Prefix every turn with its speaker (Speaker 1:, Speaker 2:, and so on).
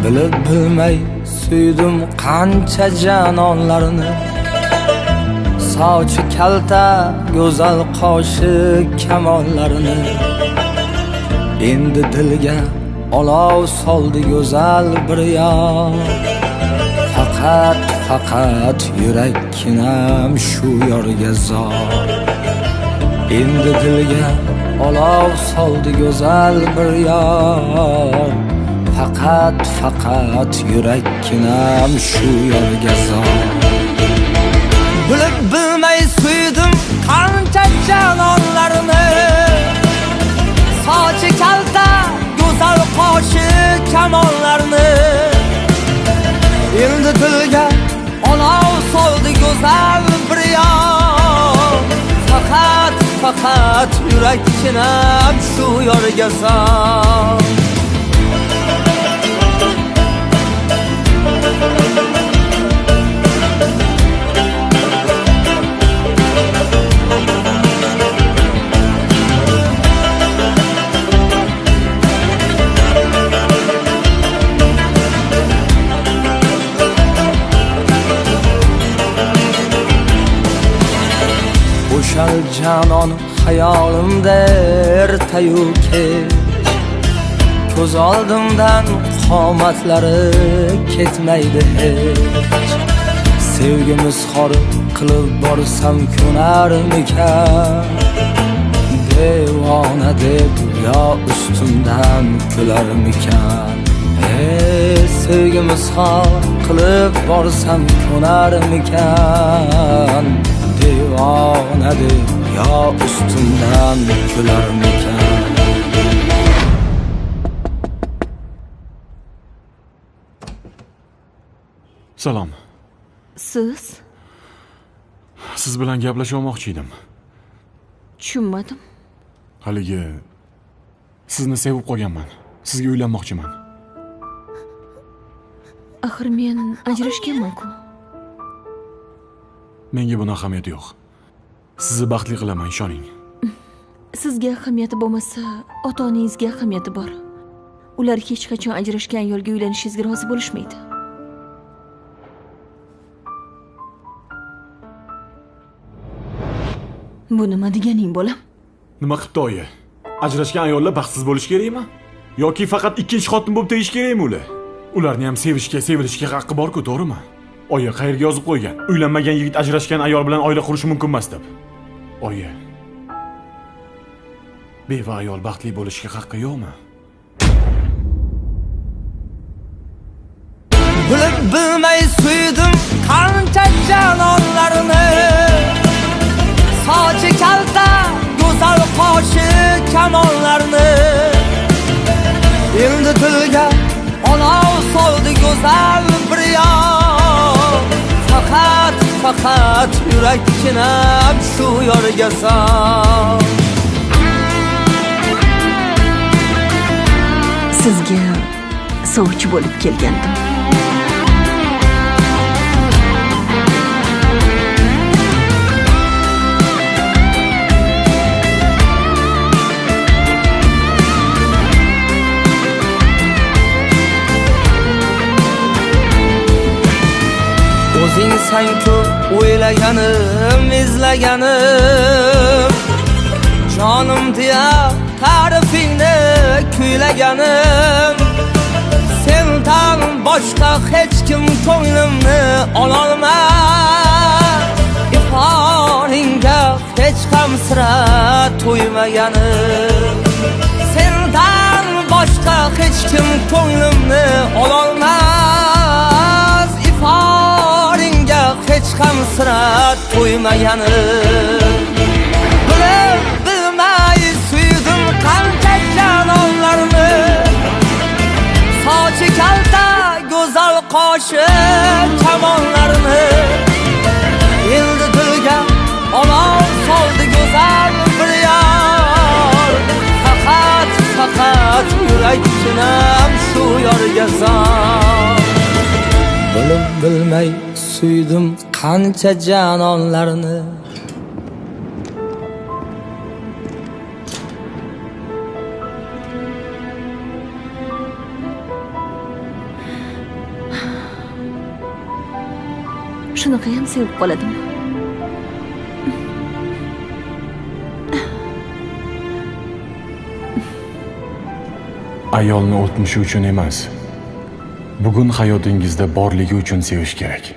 Speaker 1: Bilib bilmay suydim qancha janonlarni. Sochi kalta go'zal qoshi kamollarini. Endi dilga olov soldi go'zal bir yor. Faqat yurakkinam shu yorga zor. Endi dilga olov soldi go'zal bir yor. Faqat yurakkinam shu yorga zor. Bilib bilmay suydim qancha janonlarni. Sochi kalta go'zal qoshi kamonlarni. Endi dilga olov soldi go'zal bir yor. Faqat yurakkinam shu yorga zor. O'shal janon hayolimda ertayu kech. Ko'z oldimdan qomatlari ketmaydi hech. Sevgimiz xor qilib borsam ko'narmikan? Devona deb yo ustimdan kularmikan? Sevgimiz xor qilib borsam ko'narmikan? Devona deb yo ustimdan kularmikan?
Speaker 2: Salom. Siz bilan gaplashib olmoqchi edim.
Speaker 3: Tushunmadim.
Speaker 2: Haligi sizni sevib qolganman. Sizga uylanmoqchiman.
Speaker 3: Axir men ajrashganman-ku.
Speaker 2: Menga buni ahamiyati yo'q. Sizni baxtli qilaman, ishoning.
Speaker 3: Sizga ahamiyati bo'lmasa, ota-onangizga ahamiyati bor. Ular hech qachon ajrashgan ayolga uylanishingizga rozi bo'lishmaydi. Bu nima deganing bolam?
Speaker 2: Nima qilibdi oyi? Ajrashgan ayollar baxtsiz bo'lish kerakmi? Yoki faqat ikkinchi xotin bo'lib tegish kerakmi ular? Ularni ham sevilishga haqqi bor-ku, to'g'rimi? Oyi, qayerga yozib qo'ygan? Uylanmagan yigit ajrashgan ayol bilan oila qurishi mumkin emas deb. Oyi, beva ayol baxtli bo'lishga haqqi yo'qmi?
Speaker 1: Bilib bilmay suydim qancha janonlarni. Sochi kalta go'zal qoshi kamonlarni. Endi dilga olov soldi go'zal bir yor. Faqat yurakkinam shu yorga zor.
Speaker 3: Sizga sovchi bo'lib kelgandim.
Speaker 1: O'zing san-ku o'ylaganim, izlaganim. Jonim deya ta'rifingni kuylaganim. Sendan boshqa hech kim ko'nglimni ololmas. Iforingga hech ham sira to'ymaganim. Sendan boshqa hech kim ko'nglimni ololmas. Iforingga hech ham sira to'ymaganim. Bilib bilmay suydim qancha janonlarni. Sochi kalta go'zal qoshi kamonlarni. Endi dilga olov soldi go'zal bir yor. Faqat yurakkinam shu yorga zor. Bilib bilmay suydim qancha janonlarni.
Speaker 3: shunaqa ham sevib qoladimi?
Speaker 2: Ayolni o'tmishi uchun emas, bugun hayotingizda borligi uchun sevish kerak.